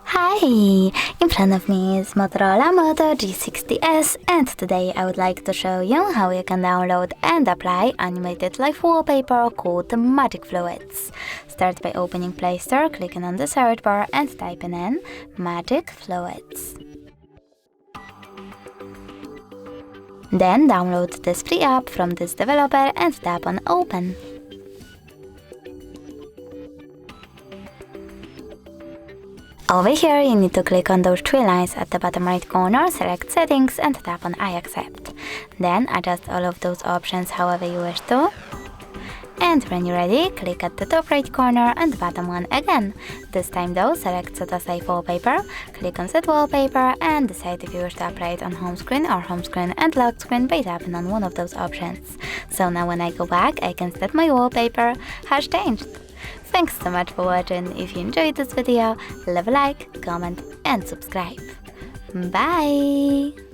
Hi! In front of me is Motorola Moto G60S, and today I would like to show you how you can download and apply animated live wallpaper called Magic Fluids. Start by opening Play Store, clicking on the search bar and typing in Magic Fluids. Then download this free app from this developer and tap on Open. Over here you need to click on those three lines at the bottom right corner, select Settings and tap on I accept. Then adjust all of those options however you wish to. And when you're ready, click at the top right corner and bottom one again. This time though, select Set as Live Wallpaper, click on Set Wallpaper and decide if you wish to apply it on home screen or home screen and lock screen by tapping on one of those options. So now when I go back, I can set my wallpaper has changed. Thanks so much for watching. If you enjoyed this video, leave a like, comment and subscribe. Bye!